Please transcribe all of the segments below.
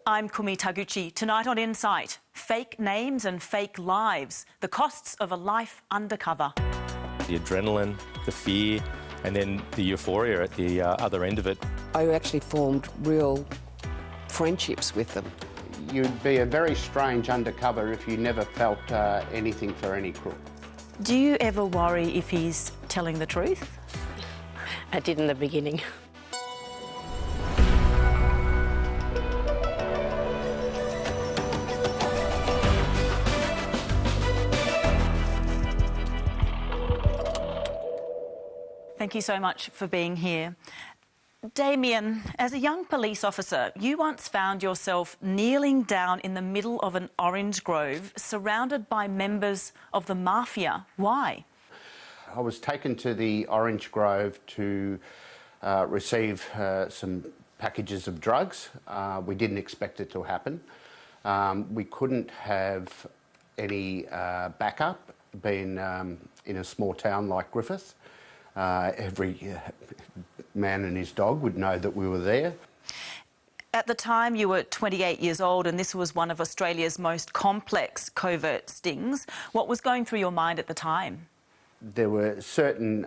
I'm Kumi Taguchi. Tonight on Insight, fake names and fake lives, the costs of a life undercover. The adrenaline, the fear, and then the euphoria at the other end of it. I actually formed real friendships with them. You'd be a very strange undercover if you never felt anything for any crook. Do you ever worry if he's telling the truth? I did in the beginning. Thank you so much for being here. Damien, as a young police officer, you once found yourself kneeling down in the middle of an orange grove, surrounded by members of the mafia. Why? I was taken to the orange grove to receive some packages of drugs. We didn't expect it to happen. We couldn't have any backup, being in a small town like Griffith. Every man and his dog would know that we were there. At the time, you were 28 years old, and this was one of Australia's most complex covert stings. What was going through your mind at the time? There were certain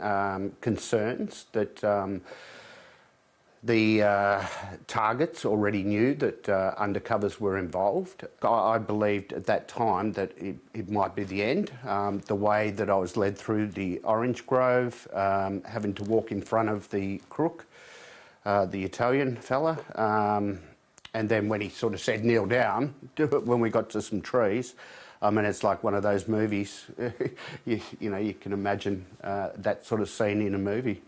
concerns that the targets already knew that undercovers were involved. I believed at that time that it might be the end. The way that I was led through the orange grove, having to walk in front of the crook, the Italian fella, and then when he sort of said kneel down, when we got to some trees, I mean, it's like one of those movies. you know, you can imagine that sort of scene in a movie.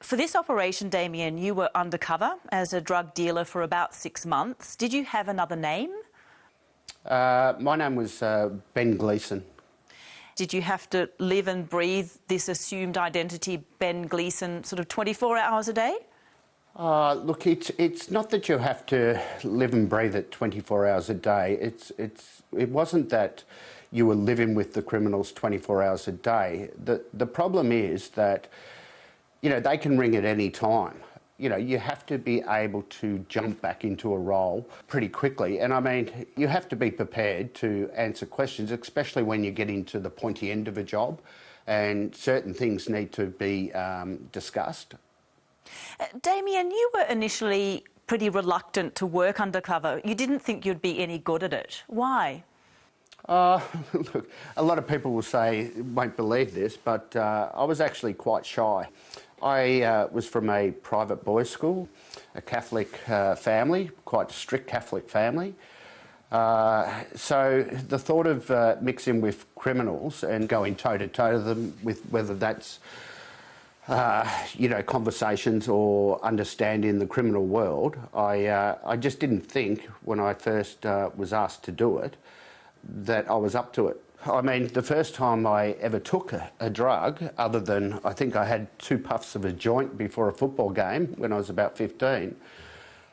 For this operation, Damien, you were undercover as a drug dealer for about 6 months. Did you have another name? My name was Ben Gleeson. Did you have to live and breathe this assumed identity, Ben Gleeson, sort of 24 hours a day? Look, it's not that you have to live and breathe it 24 hours a day. It wasn't that you were living with the criminals 24 hours a day. The problem is that, you know, they can ring at any time. You know, you have to be able to jump back into a role pretty quickly. And I mean, you have to be prepared to answer questions, especially when you get into the pointy end of a job and certain things need to be discussed. Damien, you were initially pretty reluctant to work undercover. You didn't think you'd be any good at it. Why? Look, a lot of people will say, won't believe this, but I was actually quite shy. I was from a private boys' school, a Catholic family, quite a strict Catholic family. So the thought of mixing with criminals and going toe-to-toe to them with whether that's, you know, conversations or understanding the criminal world, I just didn't think when I first was asked to do it that I was up to it. I mean, the first time I ever took a drug, other than I think I had 2 puffs of a joint before a football game when I was about 15,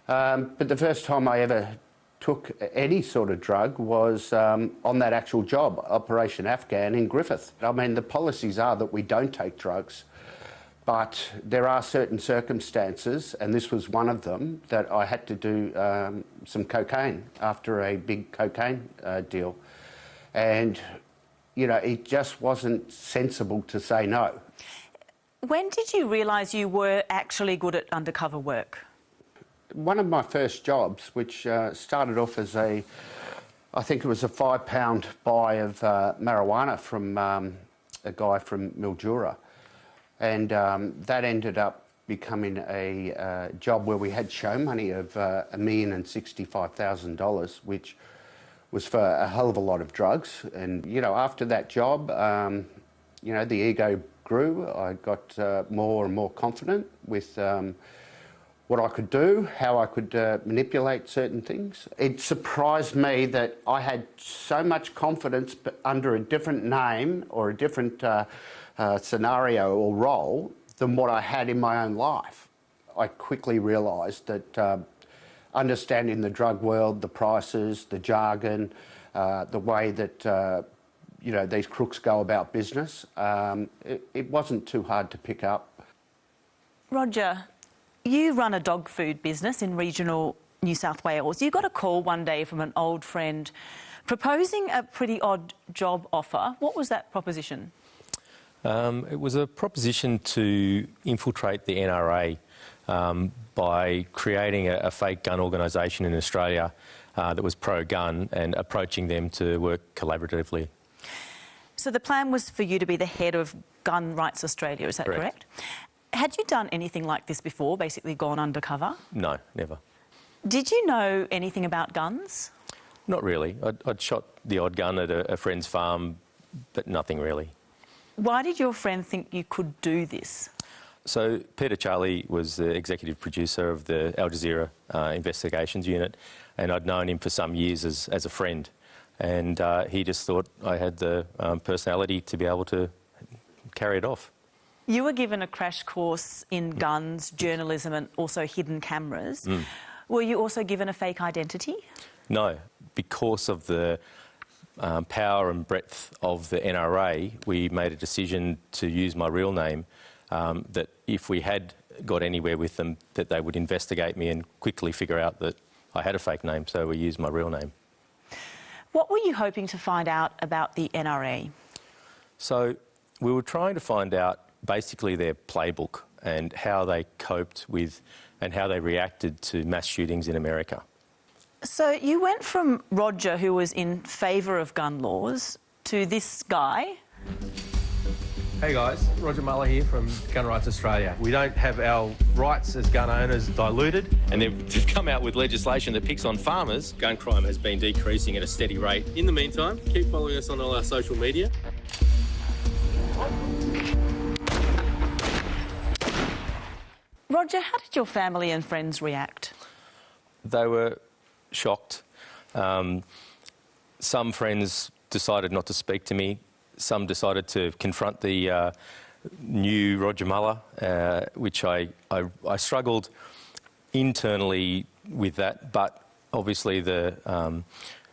but the first time I ever took any sort of drug was on that actual job, Operation Afghan in Griffith. I mean, the policies are that we don't take drugs, but there are certain circumstances, and this was one of them, that I had to do some cocaine after a big cocaine deal. And, you know, it just wasn't sensible to say no. When did you realise you were actually good at undercover work? One of my first jobs, which started off as I think it was a £5 buy of marijuana from a guy from Mildura. And that ended up becoming a job where we had show money of $1,065,000, which was for a hell of a lot of drugs. And, you know, after that job, you know, the ego grew. I got more and more confident with what I could do, how I could manipulate certain things. It surprised me that I had so much confidence, but under a different name or a different scenario or role than what I had in my own life. I quickly realised that understanding the drug world, the prices, the jargon, the way that you know, these crooks go about business, it wasn't too hard to pick up. Roger, you run a dog food business in regional New South Wales. You got a call one day from an old friend proposing a pretty odd job offer. What was that proposition? It was a proposition to infiltrate the NRA by creating a fake gun organisation in Australia that was pro-gun and approaching them to work collaboratively. So the plan was for you to be the head of Gun Rights Australia, is that correct? Had you done anything like this before, basically gone undercover? No, never. Did you know anything about guns? Not really. I'd shot the odd gun at a friend's farm, but nothing really. Why did your friend think you could do this? So Peter Charlie was the executive producer of the Al Jazeera investigations unit, and I'd known him for some years as a friend. And he just thought I had the personality to be able to carry it off. You were given a crash course in guns, journalism and also hidden cameras. Were you also given a fake identity? No. Because of the power and breadth of the NRA, we made a decision to use my real name, that if we had got anywhere with them, that they would investigate me and quickly figure out that I had a fake name, so we used my real name. What were you hoping to find out about the NRA? So we were trying to find out basically their playbook and how they coped with and how they reacted to mass shootings in America. So you went from Roger, who was in favour of gun laws, to this guy. Hey guys, Roger Muller here from Gun Rights Australia. We don't have our rights as gun owners diluted. And they've come out with legislation that picks on farmers. Gun crime has been decreasing at a steady rate. In the meantime, keep following us on all our social media. Roger, how did your family and friends react? They were shocked. Some friends decided not to speak to me. Some decided to confront the new Roger Muller, which I struggled internally with that, but obviously the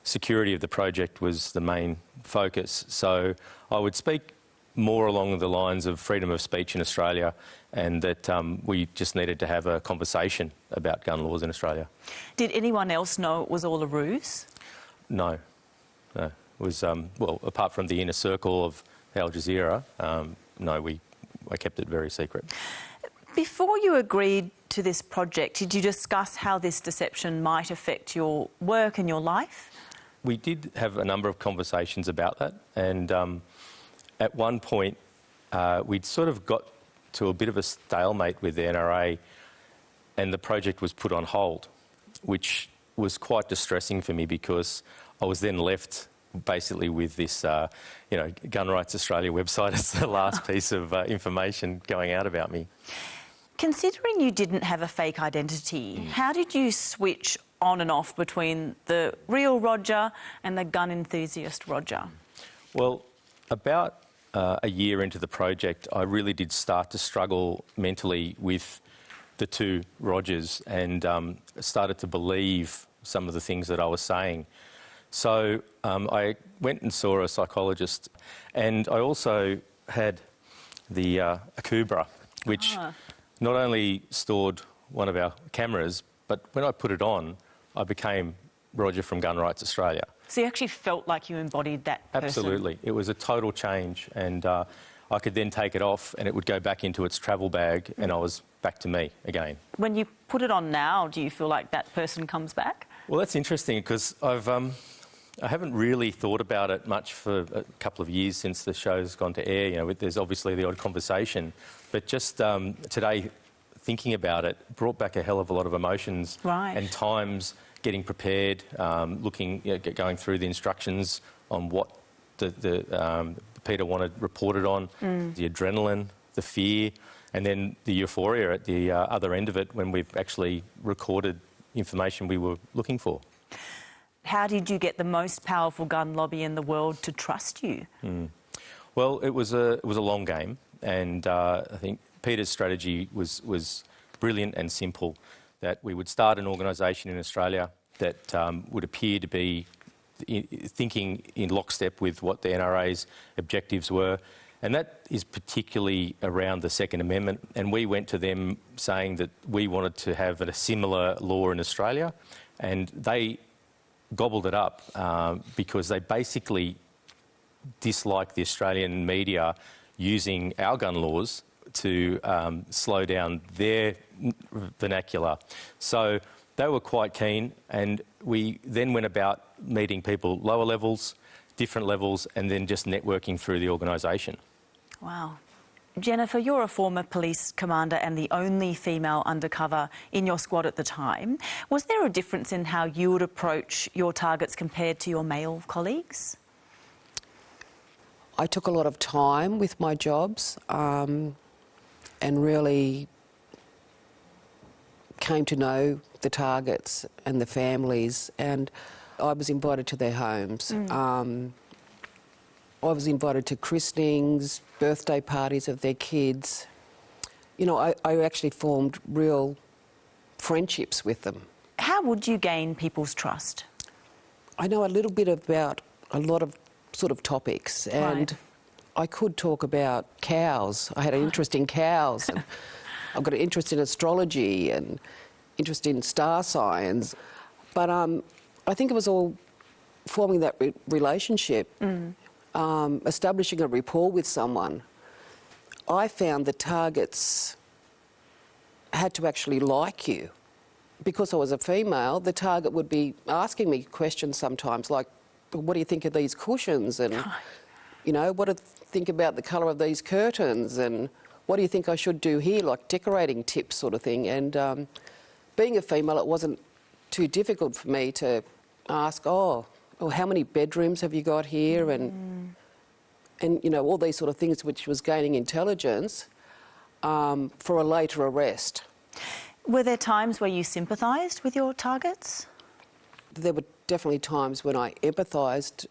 security of the project was the main focus. So I would speak more along the lines of freedom of speech in Australia, and that we just needed to have a conversation about gun laws in Australia. Did anyone else know it was all a ruse? No. It was, well, apart from the inner circle of Al Jazeera, no, I kept it very secret. Before you agreed to this project, did you discuss how this deception might affect your work and your life? We did have a number of conversations about that, and at one point we'd sort of got to a bit of a stalemate with the NRA, and the project was put on hold, which was quite distressing for me because I was then left basically with this, Gun Rights Australia website as the last piece of information going out about me. Considering you didn't have a fake identity, how did you switch on and off between the real Roger and the gun enthusiast Roger? Well, about a year into the project, I really did start to struggle mentally with the two Rogers and started to believe some of the things that I was saying. So I went and saw a psychologist, and I also had the Akubra, which not only stored one of our cameras, but when I put it on, I became Roger from Gun Rights Australia. So you actually felt like you embodied that person? Absolutely. It was a total change, and I could then take it off and it would go back into its travel bag and I was back to me again. When you put it on now, do you feel like that person comes back? Well, that's interesting because I haven't really thought about it much for a couple of years since the show's gone to air. You know, there's obviously the odd conversation, but just today, thinking about it brought back a hell of a lot of emotions and times getting prepared, going through the instructions on what the Peter wanted reported on, the adrenaline, the fear, and then the euphoria at the other end of it when we've actually recorded information we were looking for. How did you get the most powerful gun lobby in the world to trust you? Well, it was a long game, and I think Peter's strategy was brilliant and simple. That we would start an organisation in Australia that would appear to be thinking in lockstep with what the NRA's objectives were, And that is particularly around the Second Amendment. And we went to them saying that we wanted to have a similar law in Australia, and they gobbled it up because they basically dislike the Australian media using our gun laws to slow down their vernacular. So they were quite keen, and we then went about meeting people lower levels, different levels, and then just networking through the organisation. Wow. Jennifer, you're a former police commander and the only female undercover in your squad at the time. Was there a difference in how you would approach your targets compared to your male colleagues? I took a lot of time with my jobs and really came to know the targets and the families, and I was invited to their homes. I was invited to christenings, birthday parties of their kids. You know, I actually formed real friendships with them. How would you gain people's trust? I know a little bit about a lot of sort of topics, and I could talk about cows. I had an interest in cows. And I've got an interest in astrology and interest in star signs. But I think it was all forming that relationship, establishing a rapport with someone. I found the targets had to actually like you. Because I was a female, the target would be asking me questions sometimes like, what do you think of these cushions? And, you know, what do you think about the colour of these curtains? And what do you think I should do here, like decorating tips sort of thing. And being a female, it wasn't too difficult for me to ask, oh, how many bedrooms have you got here? And you know, all these sort of things, which was gaining intelligence for a later arrest. Were there times where you sympathised with your targets? There were definitely times when I empathised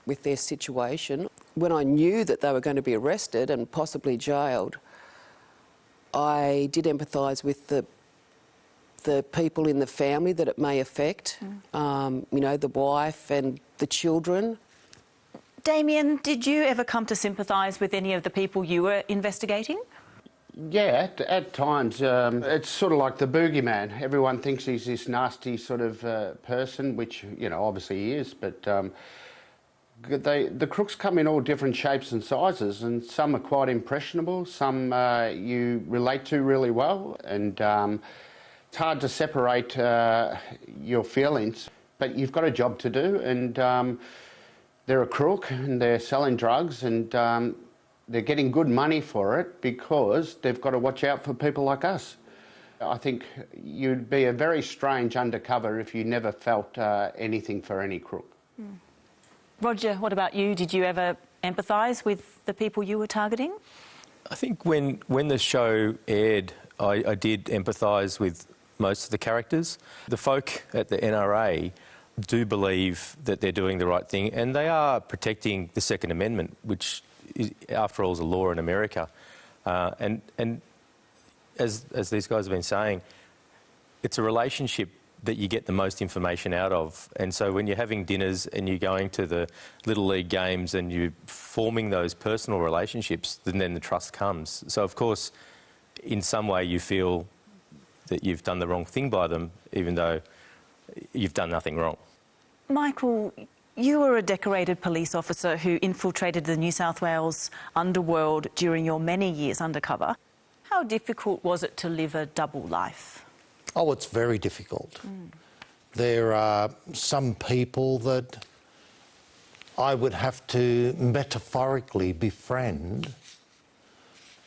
with their situation. When I knew that they were going to be arrested and possibly jailed, I did empathise with the people in the family that it may affect, you know, the wife and the children. Damien, did you ever come to sympathise with any of the people you were investigating? Yeah, at times. It's sort of like the boogeyman. Everyone thinks he's this nasty sort of person, which, you know, obviously he is, but the crooks come in all different shapes and sizes, and some are quite impressionable, some you relate to really well, and it's hard to separate your feelings, but you've got a job to do, and they're a crook and they're selling drugs, and they're getting good money for it because they've got to watch out for people like us. I think you'd be a very strange undercover if you never felt anything for any crook. Roger, what about you? Did you ever empathise with the people you were targeting? I think when the show aired, I did empathise with most of the characters. The folk at the NRA do believe that they're doing the right thing, and they are protecting the Second Amendment, which after all is a law in America. And as these guys have been saying, it's a relationship that you get the most information out of. And so when you're having dinners and you're going to the Little League games and you're forming those personal relationships, then the trust comes. So of course, in some way you feel that you've done the wrong thing by them, even though you've done nothing wrong. Michael, you were a decorated police officer who infiltrated the New South Wales underworld during your many years undercover. How difficult was it to live a double life? Oh, it's very difficult. There are some people that I would have to metaphorically befriend,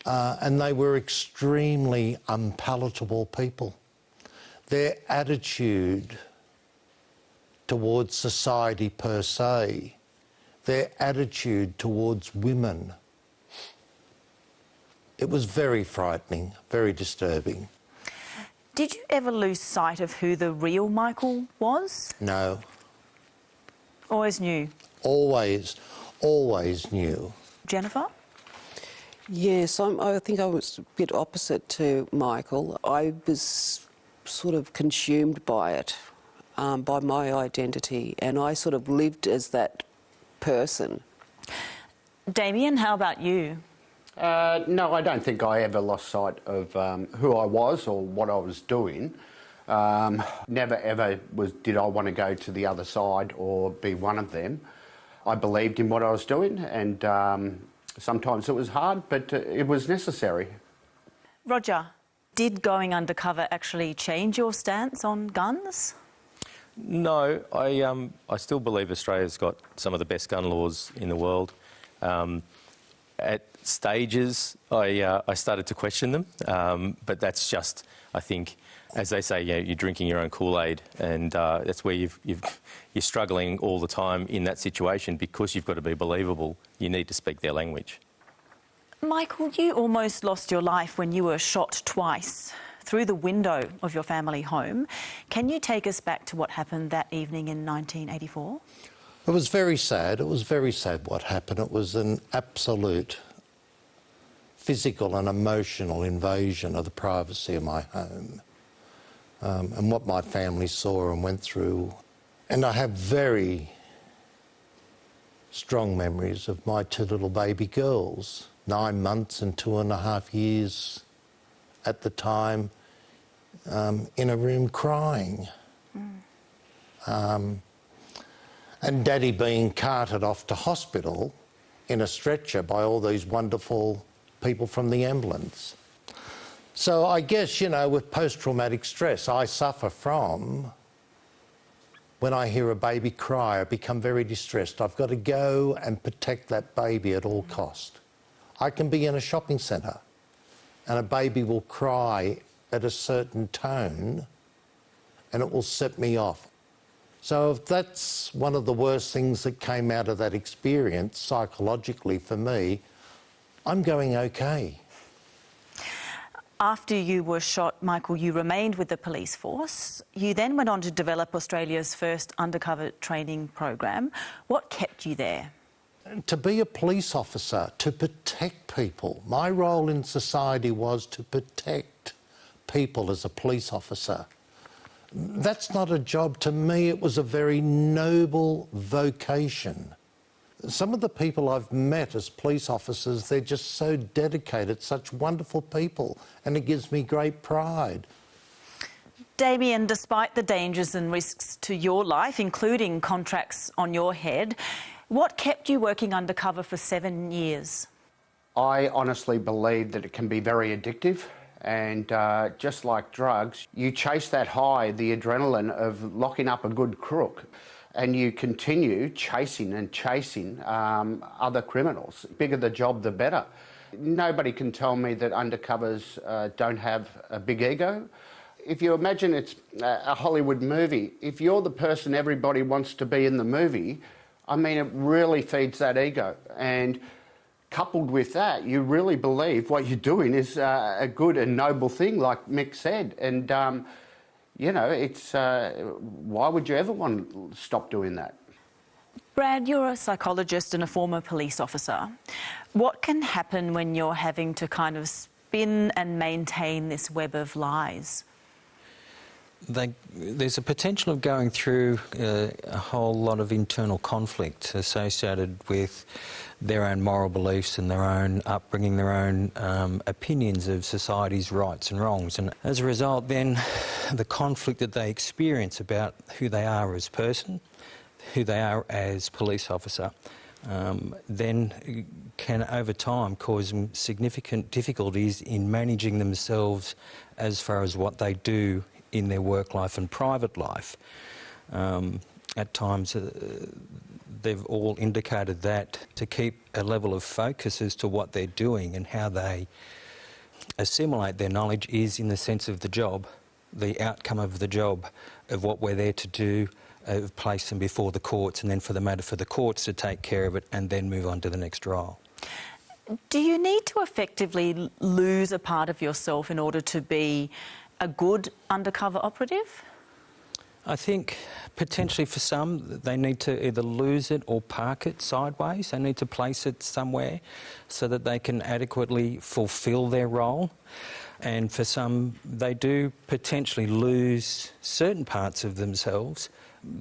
and they were extremely unpalatable people. Their attitude towards society per se, their attitude towards women, it was very frightening, very disturbing. Did you ever lose sight of who the real Michael was? No. Always knew? Always knew. Jennifer? Yes, I think I was a bit opposite to Michael. I was sort of consumed by it, by my identity, and I sort of lived as that person. Damien, how about you? No, I don't think I ever lost sight of who I was or what I was doing. Never ever did I want to go to the other side or be one of them. I believed in what I was doing, and sometimes it was hard, but it was necessary. Roger, did going undercover actually change your stance on guns? No, I still believe Australia's got some of the best gun laws in the world. At stages, I started to question them, but that's just, I think, as they say, you're drinking your own Kool-Aid, and that's where you're struggling all the time in that situation because you've got to be believable. You need to speak their language. Michael, you almost lost your life when you were shot twice through the window of your family home. Can you take us back to what happened that evening in 1984? It was very sad. It was very sad what happened. It was an absolute physical and emotional invasion of the privacy of my home, and what my family saw and went through. And I have very strong memories of my two little baby girls, 9 months and 2.5 years at the time, in a room crying. And Daddy being carted off to hospital in a stretcher by all these wonderful people from the ambulance. So I guess, you know, with post-traumatic stress, I suffer from, when I hear a baby cry, I become very distressed. I've got to go and protect that baby at all cost. I can be in a shopping centre and a baby will cry at a certain tone and it will set me off. So if that's one of the worst things that came out of that experience psychologically for me, I'm going okay. After you were shot, Michael, you remained with the police force. You then went on to develop Australia's first undercover training program. What kept you there? To be a police officer, to protect people. My role in society was to protect people as a police officer. That's not a job. To me, it was a very noble vocation. Some of the people I've met as police officers, they're just so dedicated, such wonderful people, and it gives me great pride. Damien, despite the dangers and risks to your life, including contracts on your head, what kept you working undercover for 7 years? I honestly believe that it can be very addictive. And just like drugs, you chase that high, the adrenaline of locking up a good crook, and you continue chasing and chasing other criminals. The bigger the job, the better. Nobody can tell me that undercovers don't have a big ego. If you imagine it's a Hollywood movie, if you're the person everybody wants to be in the movie, I mean, it really feeds that ego. And coupled with that, you really believe what you're doing is a good and noble thing, like Mick said. And, you know, it's why would you ever want to stop doing that? Brad, you're a psychologist and a former police officer. What can happen when you're having to kind of spin and maintain this web of lies? There's a potential of going through a whole lot of internal conflict associated with their own moral beliefs and their own upbringing, their own opinions of society's rights and wrongs. And as a result, then, the conflict that they experience about who they are as person, who they are as police officer, then can, over time, cause them significant difficulties in managing themselves as far as what they do in their work life and private life. At times, they've all indicated that to keep a level of focus as to what they're doing and how they assimilate their knowledge is in the sense of the job, the outcome of the job, of what we're there to do, place them before the courts, and then for the matter for the courts to take care of it and then move on to the next trial. Do you need to effectively lose a part of yourself in order to be a good undercover operative? I think potentially for some, they need to either lose it or park it sideways. They need to place it somewhere so that they can adequately fulfil their role. And for some, they do potentially lose certain parts of themselves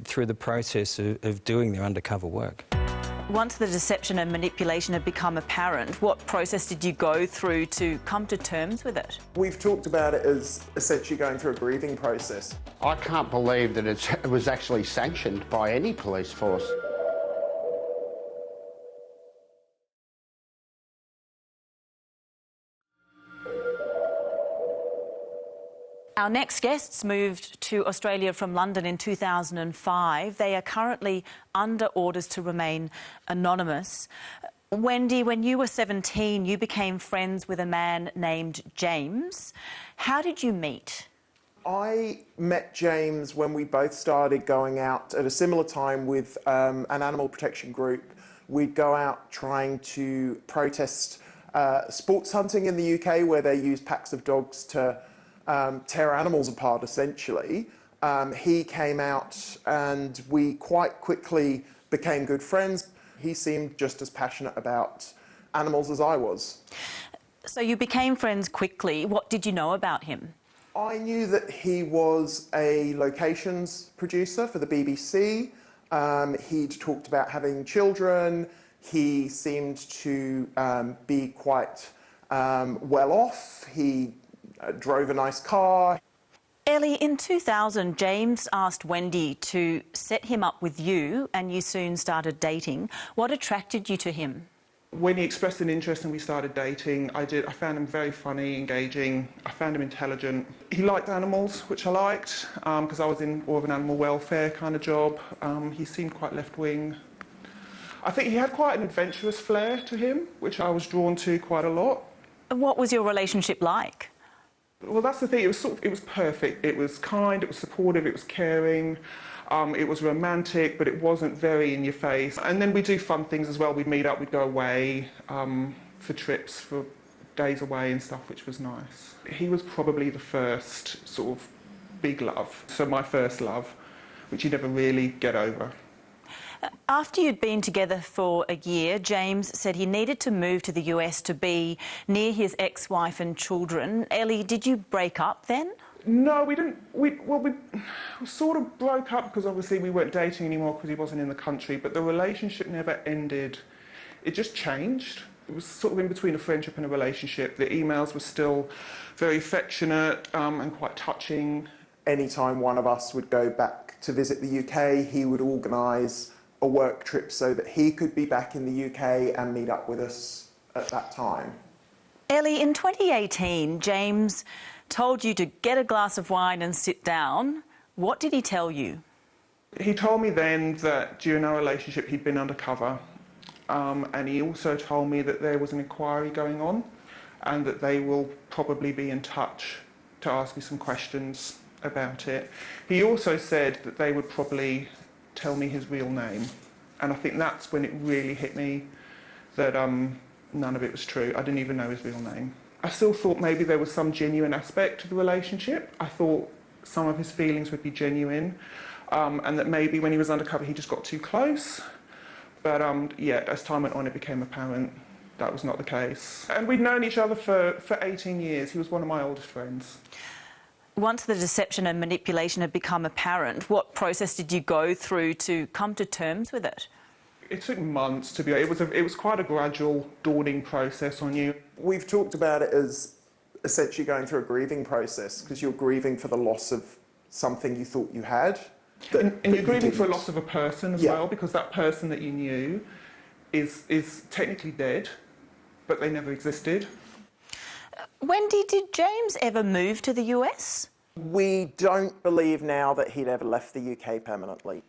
through the process of doing their undercover work. Once the deception and manipulation had become apparent, what process did you go through to come to terms with it? We've talked about it as essentially going through a grieving process. I can't believe that it was actually sanctioned by any police force. Our next guests moved to Australia from London in 2005. They are currently under orders to remain anonymous. Wendy, when you were 17, you became friends with a man named James. How did you meet? I met James when we both started going out at a similar time with an animal protection group. We'd go out trying to protest sports hunting in the UK, where they use packs of dogs to tear animals apart, essentially. He came out and we quite quickly became good friends. He seemed just as passionate about animals as I was. So you became friends quickly. What did you know about him? I knew that he was a locations producer for the BBC. He'd talked about having children. He seemed to be quite well off. He drove a nice car. Ellie, in 2000, James asked Wendy to set him up with you and you soon started dating. What attracted you to him? When he expressed an interest and we started dating, I found him very funny, engaging. I found him intelligent. He liked animals, which I liked, because I was in more of an animal welfare kind of job. He seemed quite left-wing. I think he had quite an adventurous flair to him, which I was drawn to quite a lot. What was your relationship like? Well, that's the thing. It was perfect. It was kind, it was supportive, it was caring, it was romantic, but it wasn't very in your face. And then we do fun things as well. We'd meet up, we'd go away for trips, for days away and stuff, which was nice. He was probably the first sort of big love. So my first love, which you never really get over. After you'd been together for a year, James said he needed to move to the US to be near his ex-wife and children. Ellie, did you break up then? No, we didn't. We sort of broke up because obviously we weren't dating anymore because he wasn't in the country, but the relationship never ended. It just changed. It was sort of in between a friendship and a relationship. The emails were still very affectionate and quite touching. Anytime one of us would go back to visit the UK, he would organise a work trip so that he could be back in the UK and meet up with us at that time. Ellie, in 2018, James told you to get a glass of wine and sit down. What did he tell you? He told me then that during our relationship he'd been undercover, and he also told me that there was an inquiry going on and that they will probably be in touch to ask me some questions about it. He also said that they would probably tell me his real name, and I think that's when it really hit me that none of it was true. I didn't even know his real name. I still thought maybe there was some genuine aspect to the relationship. I thought some of his feelings would be genuine, and that maybe when he was undercover he just got too close. But yeah, as time went on it became apparent that was not the case. And we'd known each other for 18 years. He was one of my oldest friends. Once the deception and manipulation had become apparent, what process did you go through to come to terms with it? It took months, to be honest. It was quite a gradual, dawning process on you. We've talked about it as essentially going through a grieving process, because you're grieving for the loss of something you thought you had. And you're grieving for a loss of a person as well, because that person that you knew is technically dead, but they never existed. Wendy, did James ever move to the US? We don't believe now that he'd ever left the UK permanently.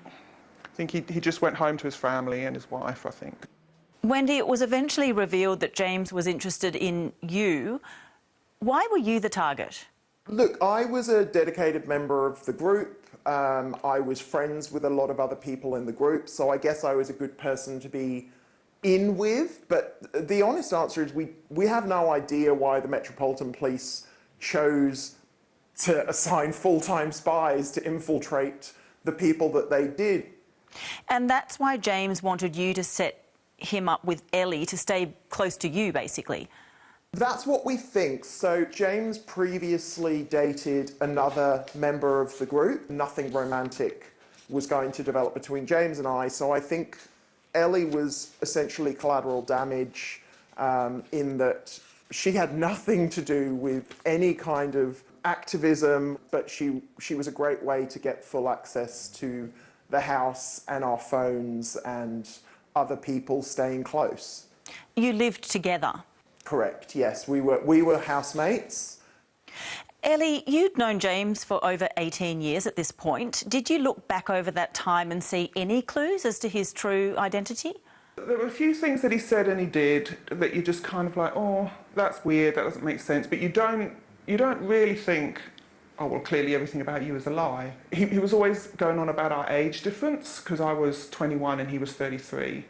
I think he just went home to his family and his wife, I think. Wendy, it was eventually revealed that James was interested in you. Why were you the target? Look, I was a dedicated member of the group. I was friends with a lot of other people in the group, so I guess I was a good person to be in with. But the honest answer is we have no idea why the Metropolitan Police chose to assign full-time spies to infiltrate the people that they did. And that's why James wanted you to set him up with Ellie to stay close to you, basically. That's what we think. So James previously dated another member of the group. Nothing romantic was going to develop between James and I, so I think Ellie was essentially collateral damage in that she had nothing to do with any kind of activism, but she was a great way to get full access to the house and our phones and other people staying close. You lived together? Correct, yes. We were housemates. Ellie, you'd known James for over 18 years at this point. Did you look back over that time and see any clues as to his true identity? There were a few things that he said and he did that you just kind of like, oh, that's weird, that doesn't make sense. But you don't really think, oh, well, clearly everything about you is a lie. He was always going on about our age difference, because I was 21 and he was 33.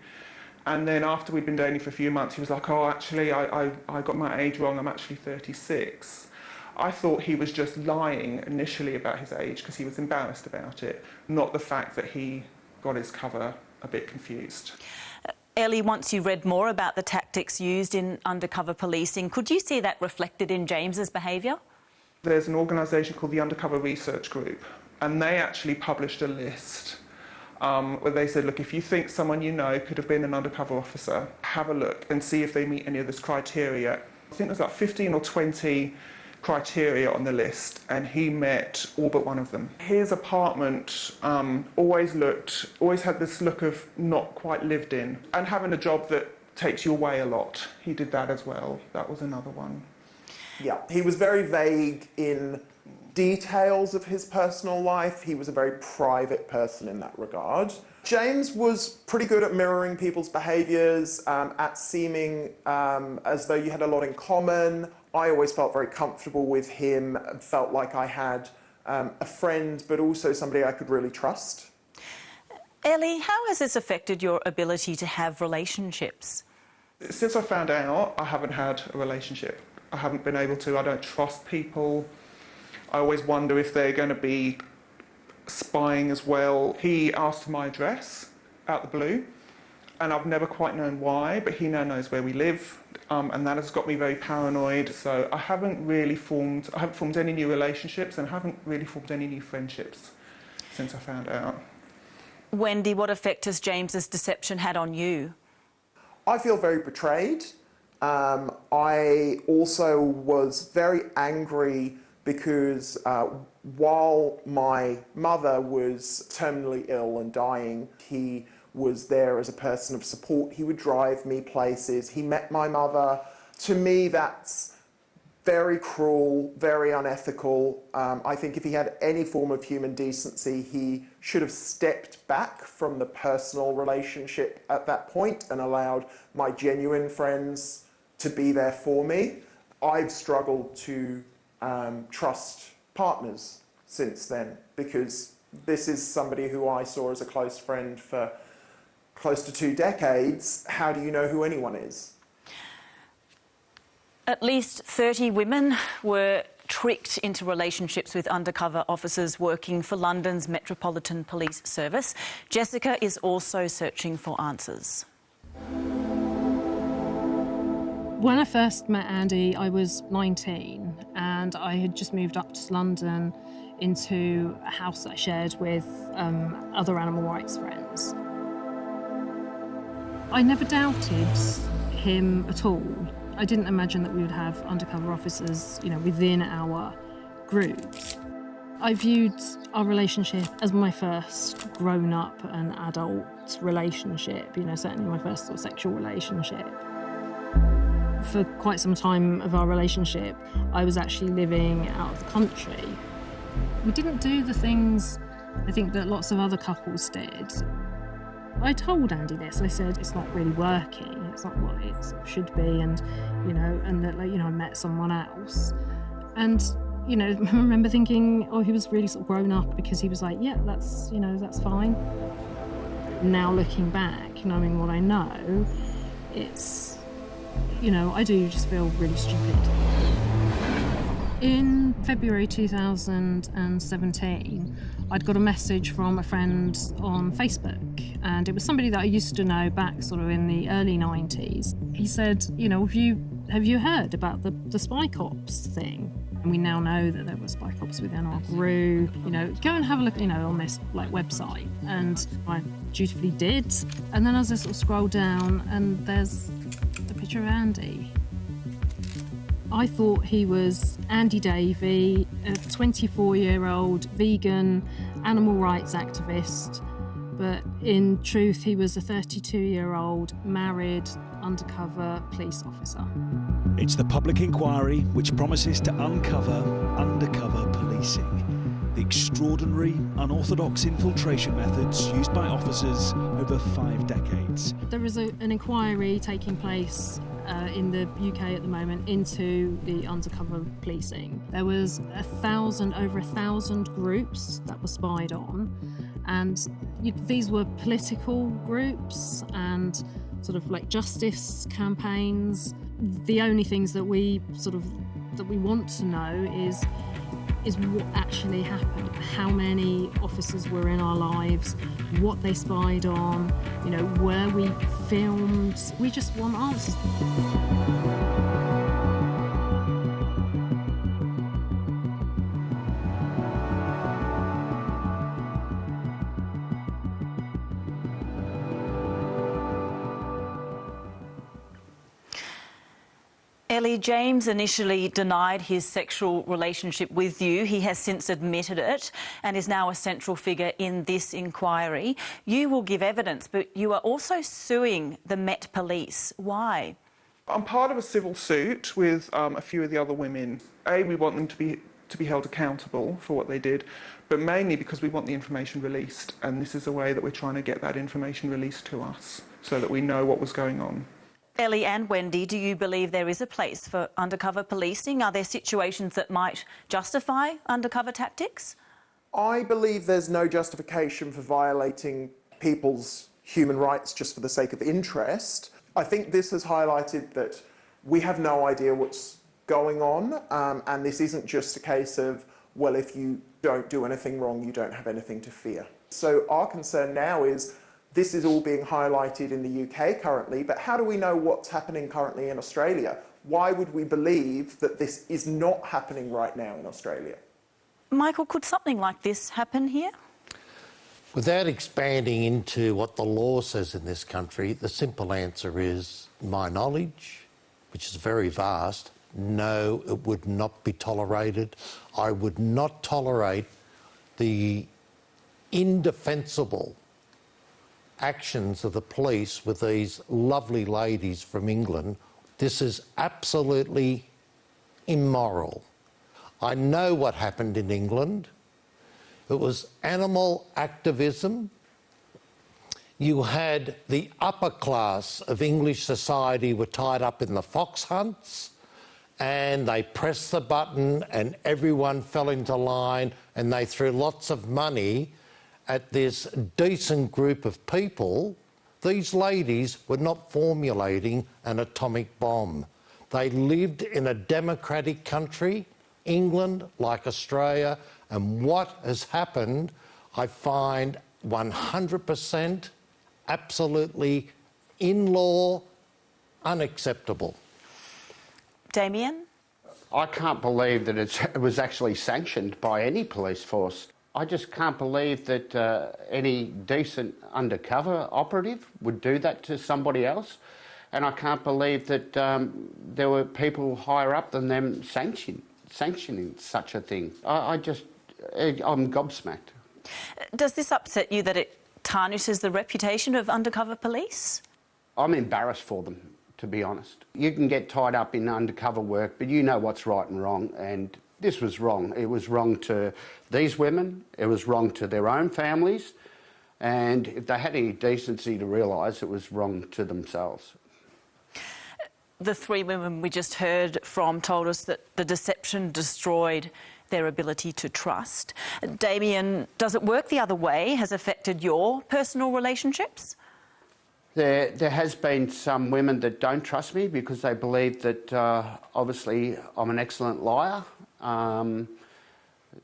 And then after we'd been dating for a few months, he was like, oh, actually, I got my age wrong, I'm actually 36. I thought he was just lying initially about his age because he was embarrassed about it, not the fact that he got his cover a bit confused. Ellie, once you read more about the tactics used in undercover policing, could you see that reflected in James's behaviour? There's an organisation called the Undercover Research Group, and they actually published a list where they said, look, if you think someone you know could have been an undercover officer, have a look and see if they meet any of this criteria. I think there's like 15 or 20 criteria on the list, and he met all but one of them. His apartment always had this look of not quite lived in, and having a job that takes you away a lot. He did that as well. That was another one. Yeah, he was very vague in details of his personal life. He was a very private person in that regard. James was pretty good at mirroring people's behaviours, at seeming as though you had a lot in common. I always felt very comfortable with him, felt like I had a friend, but also somebody I could really trust. Ellie, how has this affected your ability to have relationships? Since I found out, I haven't had a relationship. I haven't been able to. I don't trust people. I always wonder if they're going to be spying as well. He asked for my address out the blue, and I've never quite known why, but he now knows where we live, and that has got me very paranoid. So I haven't formed any new relationships, and haven't really formed any new friendships since I found out. Wendy, what effect has James's deception had on you? I feel very betrayed. I also was very angry because while my mother was terminally ill and dying, he was there as a person of support. He would drive me places. He met my mother. To me, that's very cruel, very unethical. I think if he had any form of human decency, he should have stepped back from the personal relationship at that point and allowed my genuine friends to be there for me. I've struggled to trust partners since then, because this is somebody who I saw as a close friend for close to 2 decades. How do you know who anyone is? At least 30 women were tricked into relationships with undercover officers working for London's Metropolitan Police Service. Jessica is also searching for answers. When I first met Andy, I was 19 and I had just moved up to London into a house that I shared with other animal rights friends. I never doubted him at all. I didn't imagine that we would have undercover officers, within our group. I viewed our relationship as my first grown-up and adult relationship, certainly my first sort of sexual relationship. For quite some time of our relationship, I was actually living out of the country. We didn't do the things I think that lots of other couples did. I told Andy this. I said, it's not really working. It's not what it should be, and that I met someone else. And I remember thinking, oh, he was really sort of grown up, because he was like, yeah, that's fine. Now looking back, knowing what I know, it's, I do just feel really stupid. In February 2017, I'd got a message from a friend on Facebook, and it was somebody that I used to know back sort of in the early 90s. He said, have you heard about the spy cops thing? And we now know that there were spy cops within our group. Go and have a look, on this website. And I dutifully did. And then as I sort of scroll down, and there's a picture of Andy. I thought he was Andy Davey, a 24-year-old vegan animal rights activist, but in truth he was a 32-year-old married undercover police officer. It's the public inquiry which promises to uncover undercover policing, the extraordinary, unorthodox infiltration methods used by officers over 5 decades. There is an inquiry taking place in the UK at the moment into the undercover policing. There was over 1,000 groups that were spied on, and these were political groups and sort of like justice campaigns. The only things that we want to know is what actually happened, how many officers were in our lives, what they spied on, where we filmed. We just want answers. Ellie, James initially denied his sexual relationship with you. He has since admitted it and is now a central figure in this inquiry. You will give evidence, but you are also suing the Met Police. Why? I'm part of a civil suit with a few of the other women. We want them to be held accountable for what they did, but mainly because we want the information released, and this is a way that we're trying to get that information released to us so that we know what was going on. Ellie and Wendy, do you believe there is a place for undercover policing? Are there situations that might justify undercover tactics? I believe there's no justification for violating people's human rights just for the sake of interest. I think this has highlighted that we have no idea what's going on, and this isn't just a case of, well, if you don't do anything wrong, you don't have anything to fear. So our concern now is this is all being highlighted in the UK currently, but how do we know what's happening currently in Australia? Why would we believe that this is not happening right now in Australia? Michael, could something like this happen here? Without expanding into what the law says in this country, the simple answer is, my knowledge, which is very vast, no, it would not be tolerated. I would not tolerate the indefensible actions of the police with these lovely ladies from England. This is absolutely immoral. I know what happened in England. It was animal activism. You had the upper class of English society were tied up in the fox hunts, and they pressed the button and everyone fell into line, and they threw lots of money at this decent group of people. These ladies were not formulating an atomic bomb. They lived in a democratic country, England, like Australia, and what has happened, I find 100% absolutely in law unacceptable. Damien? I can't believe that it was actually sanctioned by any police force. I just can't believe that any decent undercover operative would do that to somebody else. And I can't believe that there were people higher up than them sanctioning such a thing. I'm gobsmacked. Does this upset you that it tarnishes the reputation of undercover police? I'm embarrassed for them, to be honest. You can get tied up in undercover work, but you know what's right and wrong, and this was wrong. It was wrong to these women, it was wrong to their own families, and if they had any decency to realise, it was wrong to themselves. The 3 women we just heard from told us that the deception destroyed their ability to trust. Damien, does it work the other way? Has affected your personal relationships? There has been some women that don't trust me because they believe that obviously I'm an excellent liar.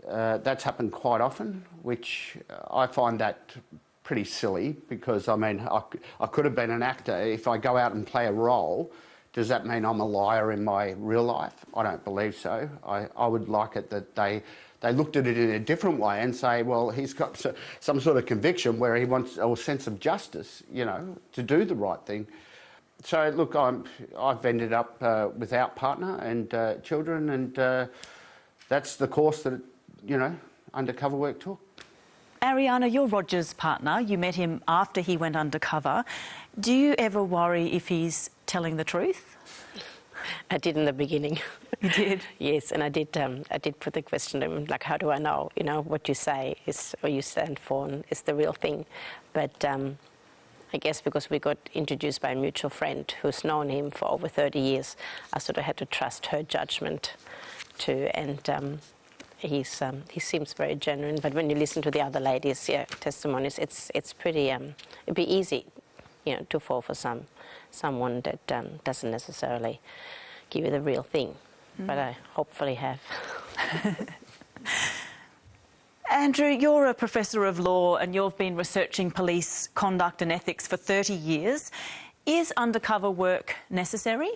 That's happened quite often, which I find that pretty silly because, I mean, I could have been an actor. If I go out and play a role, does that mean I'm a liar in my real life? I don't believe so. I would like it that they looked at it in a different way and say, well, he's got some sort of conviction where he wants, or sense of justice, you know, to do the right thing. So, look, I've ended up without partner and children, and that's the course that, you know, undercover work took. Ariana, you're Roger's partner. You met him after he went undercover. Do you ever worry if he's telling the truth? I did in the beginning. You did? Yes, and I did put the question to him, like, how do I know, you know, what you say is, or you stand for, is the real thing? But I guess because we got introduced by a mutual friend who's known him for over 30 years, I sort of had to trust her judgment too, and he seems very genuine. But when you listen to the other ladies' testimonies, it's pretty, it'd be easy, you know, to fall for someone that doesn't necessarily give you the real thing. But I hopefully have. Andrew, you're a professor of law and you've been researching police conduct and ethics for 30 years. Is undercover work necessary?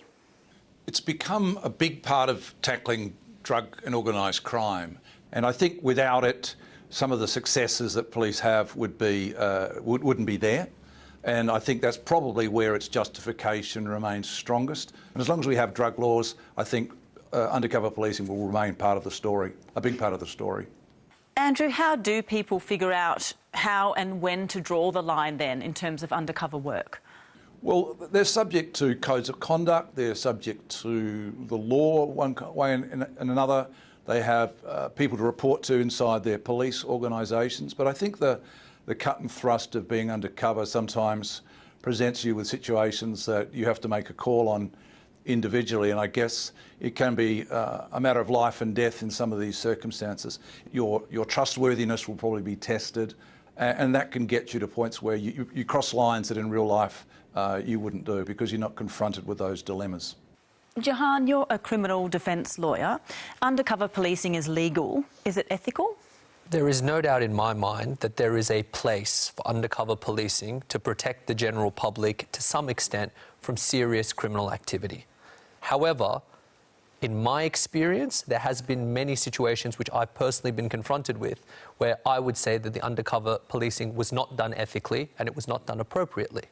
It's become a big part of tackling drug and organised crime, and I think without it, some of the successes that police have wouldn't be there. And I think that's probably where its justification remains strongest. And as long as we have drug laws, I think undercover policing will remain part of the story, a big part of the story. Andrew, how do people figure out how and when to draw the line then in terms of undercover work? Well, they're subject to codes of conduct, they're subject to the law one way and another. They have people to report to inside their police organisations. But I think the cut and thrust of being undercover sometimes presents you with situations that you have to make a call on individually, and I guess it can be a matter of life and death in some of these circumstances. Your trustworthiness will probably be tested, and that can get you to points where you cross lines that in real life you wouldn't do because you're not confronted with those dilemmas. Jahan, you're a criminal defence lawyer. Undercover policing is legal. Is it ethical? There is no doubt in my mind that there is a place for undercover policing to protect the general public to some extent from serious criminal activity. However, in my experience, there has been many situations which I've personally been confronted with where I would say that the undercover policing was not done ethically and it was not done appropriately.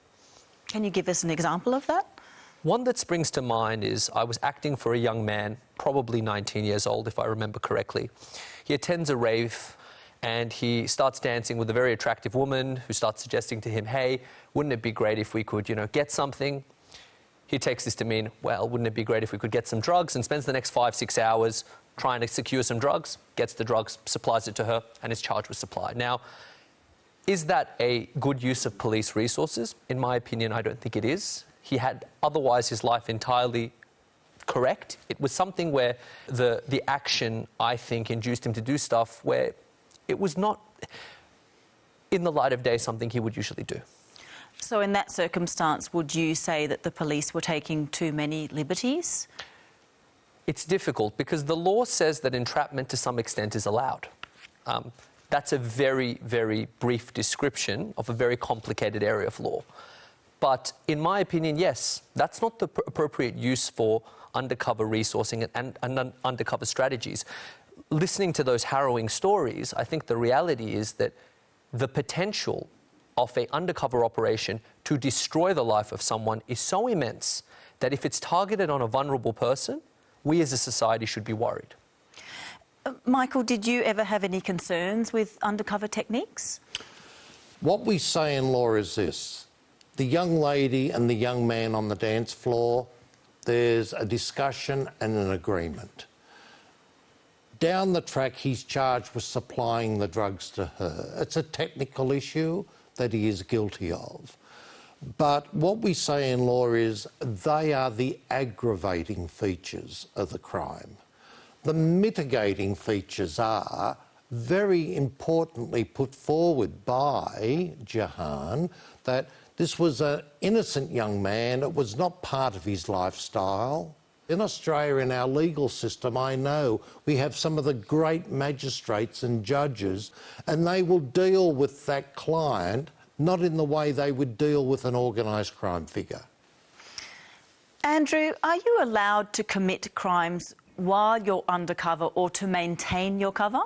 Can you give us an example of that? One that springs to mind is I was acting for a young man, probably 19 years old if I remember correctly. He attends a rave and he starts dancing with a very attractive woman who starts suggesting to him, hey, wouldn't it be great if we could, you know, get something? He takes this to mean, well, wouldn't it be great if we could get some drugs, and spends the next 5-6 hours trying to secure some drugs, gets the drugs, supplies it to her, and is charged with supply. Now, is that a good use of police resources? In my opinion, I don't think it is. He had otherwise his life entirely correct. It was something where the action, I think, induced him to do stuff where it was not, in the light of day, something he would usually do. So in that circumstance, would you say that the police were taking too many liberties? It's difficult because the law says that entrapment to some extent is allowed. That's a very, very brief description of a very complicated area of law. But in my opinion, yes, that's not the appropriate use for undercover resourcing and undercover strategies. Listening to those harrowing stories, I think the reality is that the potential of an undercover operation to destroy the life of someone is so immense that if it's targeted on a vulnerable person, we as a society should be worried. Michael, did you ever have any concerns with undercover techniques? What we say in law is this: the young lady and the young man on the dance floor, there's a discussion and an agreement. Down the track, he's charged with supplying the drugs to her. It's a technical issue that he is guilty of. But what we say in law is they are the aggravating features of the crime. The mitigating features are very importantly put forward by Jahan, that this was an innocent young man, it was not part of his lifestyle. In Australia, in our legal system, I know we have some of the great magistrates and judges, and they will deal with that client not in the way they would deal with an organised crime figure. Andrew, are you allowed to commit crimes while you're undercover or to maintain your cover?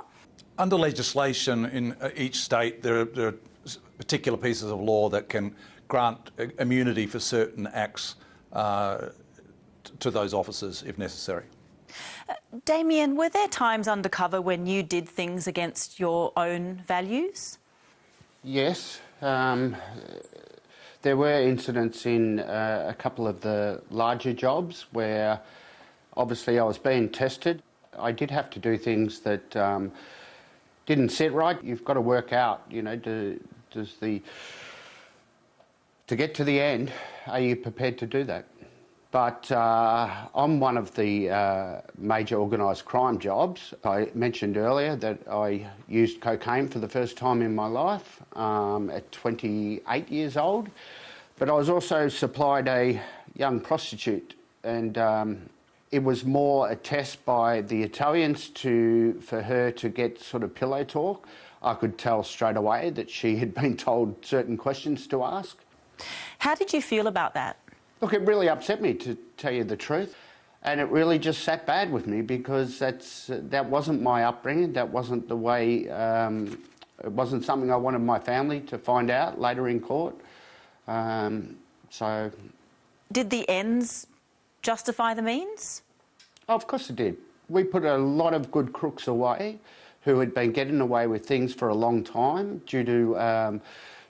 Under legislation in each state, there are particular pieces of law that can grant immunity for certain acts to those officers if necessary. Damien, were there times undercover when you did things against your own values? Yes. There were incidents in a couple of the larger jobs where obviously I was being tested. I did have to do things that didn't sit right. You've got to work out, you know, to get to the end, are you prepared to do that? But on one of the major organised crime jobs, I mentioned earlier that I used cocaine for the first time in my life at 28 years old. But I was also supplied a young prostitute, and it was more a test by the Italians for her to get sort of pillow talk. I could tell straight away that she had been told certain questions to ask. How did you feel about that? Look, it really upset me, to tell you the truth, and it really just sat bad with me because that wasn't my upbringing. That wasn't the way. It wasn't something I wanted my family to find out later in court. So, did the ends justify the means? Oh, of course it did. We put a lot of good crooks away who had been getting away with things for a long time due to,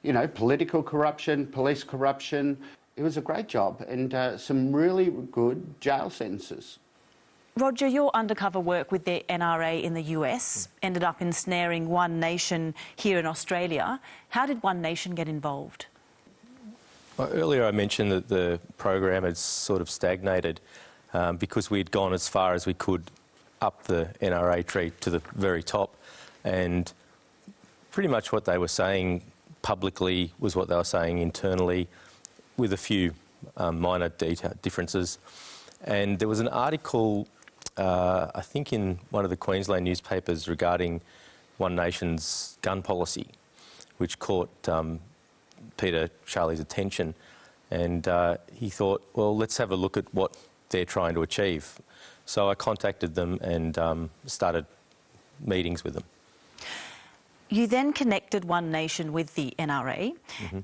you know, political corruption, police corruption. It was a great job and some really good jail sentences. Roger, your undercover work with the NRA in the US ended up ensnaring One Nation here in Australia. How did One Nation get involved? Well, earlier I mentioned that the program had sort of stagnated because we'd gone as far as we could up the NRA tree to the very top, and pretty much what they were saying publicly was what they were saying internally, with a few minor differences. And there was an article, I think in one of the Queensland newspapers, regarding One Nation's gun policy, which caught Peter Charlie's attention. And he thought, well, let's have a look at what they're trying to achieve. So I contacted them and started meetings with them. You then connected One Nation with the NRA,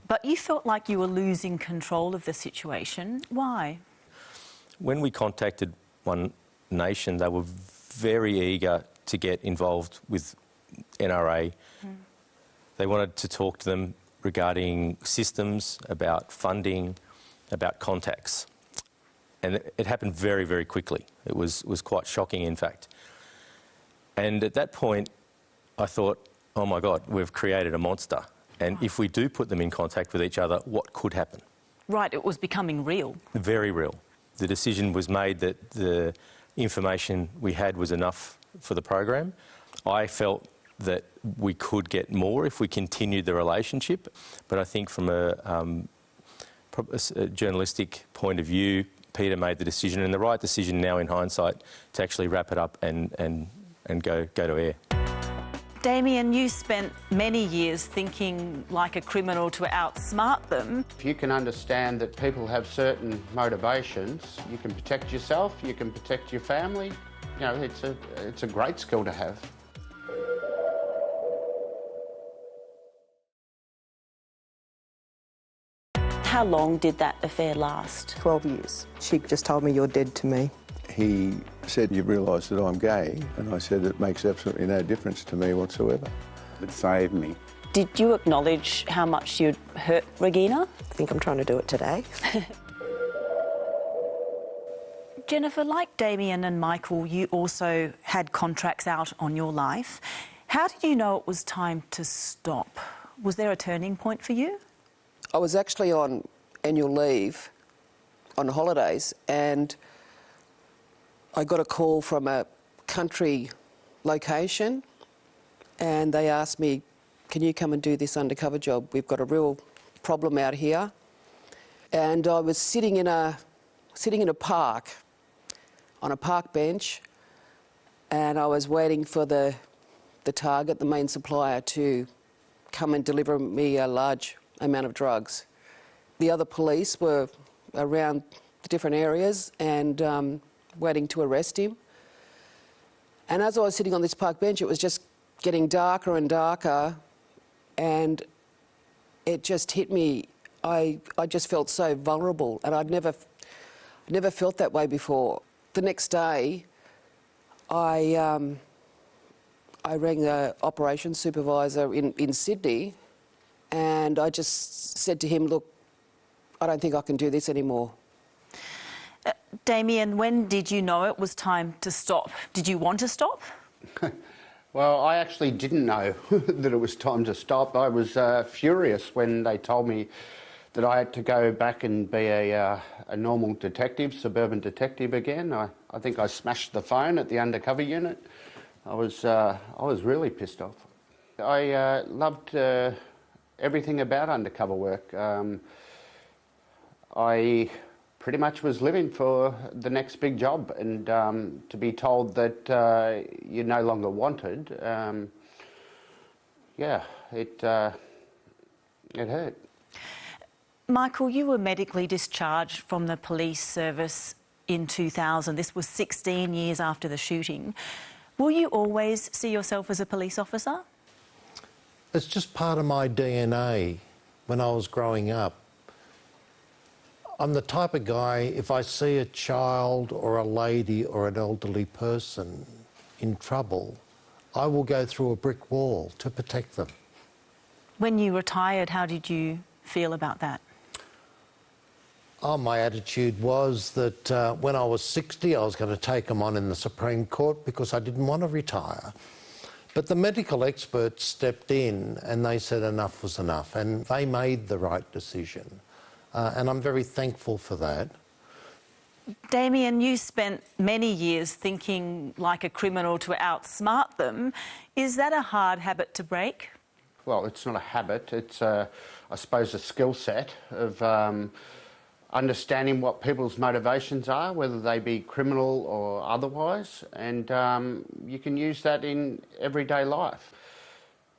but you felt like you were losing control of the situation. Why? When we contacted One Nation, they were very eager to get involved with NRA. They wanted to talk to them regarding systems, about funding, about contacts. And it happened very, very quickly. It was quite shocking, in fact. And at that point, I thought, oh my God, we've created a monster. And if we do put them in contact with each other, what could happen? Right, it was becoming real. Very real. The decision was made that the information we had was enough for the program. I felt that we could get more if we continued the relationship, but I think from a journalistic point of view, Peter made the decision, and the right decision now in hindsight, to actually wrap it up and go to air. Damien, you spent many years thinking like a criminal to outsmart them. If you can understand that people have certain motivations, you can protect yourself, you can protect your family. You know, it's a great skill to have. How long did that affair last? 12 years. She just told me, you're dead to me. He said, you realise that I'm gay? And I said, it makes absolutely no difference to me whatsoever. It saved me. Did you acknowledge how much you'd hurt Regina? I think I'm trying to do it today. Jennifer, like Damien and Michael, you also had contracts out on your life. How did you know it was time to stop? Was there a turning point for you? I was actually on annual leave, on holidays, and I got a call from a country location, and they asked me, can you come and do this undercover job? We've got a real problem out here. And I was sitting in a park, on a park bench, and I was waiting for the target, the main supplier, to come and deliver me a large amount of drugs. The other police were around the different areas and waiting to arrest him. And as I was sitting on this park bench, it was just getting darker and darker, and it just hit me. I just felt so vulnerable, and I'd never felt that way before. The next day, I rang the operations supervisor in Sydney, and I just said to him, look, I don't think I can do this anymore. Damien, when did you know it was time to stop? Did you want to stop? Well, I actually didn't know that it was time to stop. I was furious when they told me that I had to go back and be a normal detective, suburban detective again. I think I smashed the phone at the undercover unit. I was really pissed off. I loved everything about undercover work. I pretty much was living for the next big job, and to be told that you're no longer wanted, yeah, it hurt. Michael, you were medically discharged from the police service in 2000. This was 16 years after the shooting. Will you always see yourself as a police officer? It's just part of my DNA when I was growing up. I'm the type of guy, if I see a child or a lady or an elderly person in trouble, I will go through a brick wall to protect them. When you retired, how did you feel about that? Oh, my attitude was that when I was 60, I was going to take them on in the Supreme Court because I didn't want to retire. But the medical experts stepped in and they said enough was enough, and they made the right decision. And I'm very thankful for that. Damien, you spent many years thinking like a criminal to outsmart them. Is that a hard habit to break? Well, it's not a habit. It's, I suppose, a skill set of understanding what people's motivations are, whether they be criminal or otherwise, and you can use that in everyday life.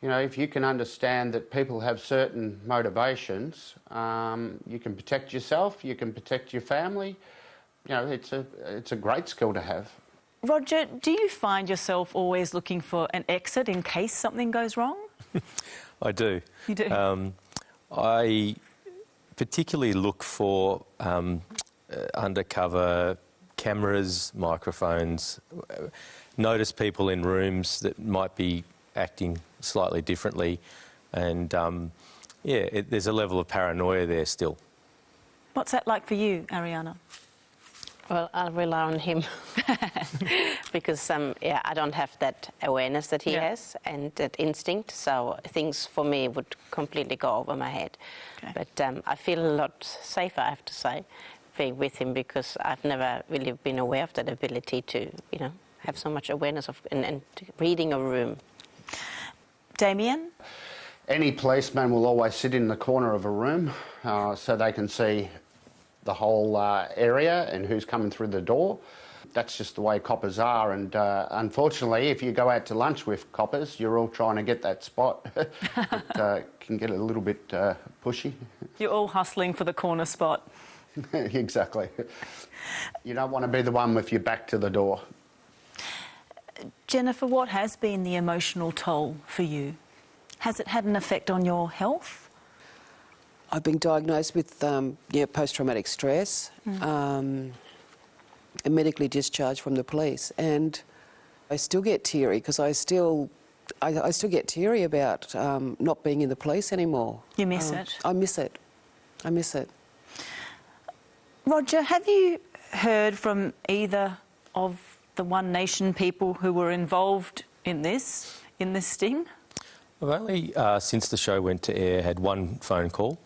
You know, if you can understand that people have certain motivations, you can protect yourself, you can protect your family. You know, it's a great skill to have. Roger, do you find yourself always looking for an exit in case something goes wrong? I do. You do? I particularly look for undercover cameras, microphones, notice people in rooms that might be acting slightly differently, and there's a level of paranoia there still. What's that like for you, Ariana? Well, I'll rely on him because I don't have that awareness that he has and that instinct, so things for me would completely go over my head. Okay. But I feel a lot safer, I have to say, being with him, because I've never really been aware of that ability to, have so much awareness of and reading a room. Damien? Any policeman will always sit in the corner of a room so they can see the whole area and who's coming through the door. That's just the way coppers are, and unfortunately, if you go out to lunch with coppers, you're all trying to get that spot. It can get a little bit pushy. You're all hustling for the corner spot. Exactly. You don't want to be the one with your back to the door. Jennifer, what has been the emotional toll for you? Has it had an effect on your health? I've been diagnosed with post-traumatic stress, and medically discharged from the police, and I still get teary because I still get teary about not being in the police anymore. You miss it? I miss it. I miss it. Roger, have you heard from either of the One Nation people who were involved in this sting? I've only, since the show went to air, had one phone call,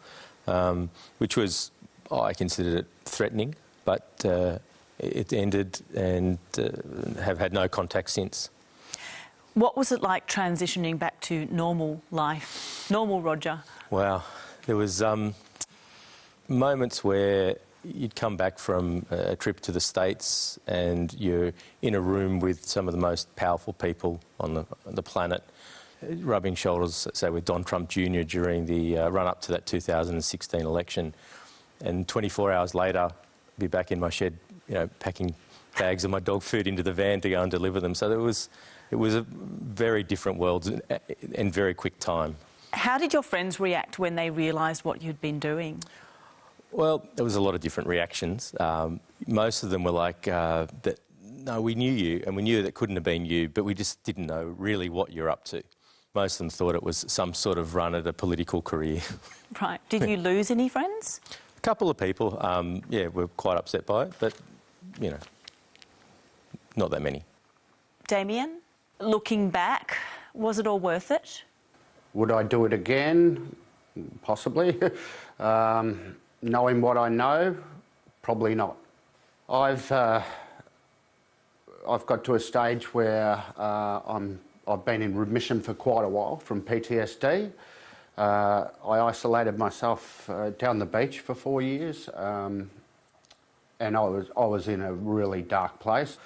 which was, I considered it threatening, but it ended, and have had no contact since. What was it like transitioning back to normal life? Normal Roger? Wow. There was moments where you'd come back from a trip to the States and you're in a room with some of the most powerful people on the planet, rubbing shoulders, say, with Don Trump Jr. during the run-up to that 2016 election. And 24 hours later, be back in my shed, packing bags of my dog food into the van to go and deliver them. So it It was a very different world and very quick time. How did your friends react when they realised what you'd been doing? Well, there was a lot of different reactions. Most of them were like, that, no, we knew you and we knew that couldn't have been you, but we just didn't know really what you're up to. Most of them thought it was some sort of run at a political career. Right. Did you lose any friends? A couple of people, were quite upset by it, but, you know, not that many. Damien, looking back, was it all worth it? Would I do it again? Possibly. Knowing what I know, probably not. I've got to a stage where I've been in remission for quite a while from PTSD. I isolated myself down the beach for 4 years, and I was in a really dark place.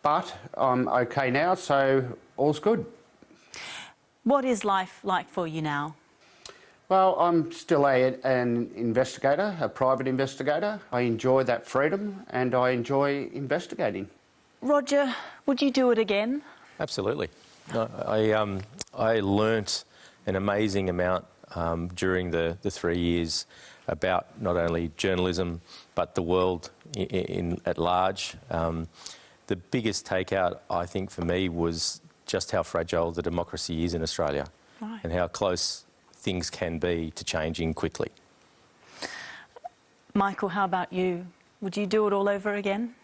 But I'm okay now, so all's good. What is life like for you now? Well, I'm still an investigator, a private investigator. I enjoy that freedom and I enjoy investigating. Roger, would you do it again? Absolutely. I learnt an amazing amount during the 3 years about not only journalism but the world at large. The biggest takeout, I think, for me was just how fragile the democracy is in Australia, right, and how close things can be to changing quickly. Michael, how about you? Would you do it all over again?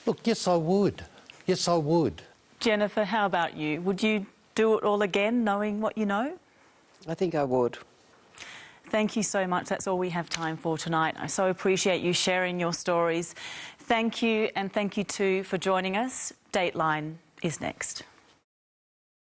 Look, yes, I would. Yes, I would. Jennifer, how about you? Would you do it all again, knowing what you know? I think I would. Thank you so much. That's all we have time for tonight. I so appreciate you sharing your stories. Thank you, and thank you too for joining us. Dateline is next.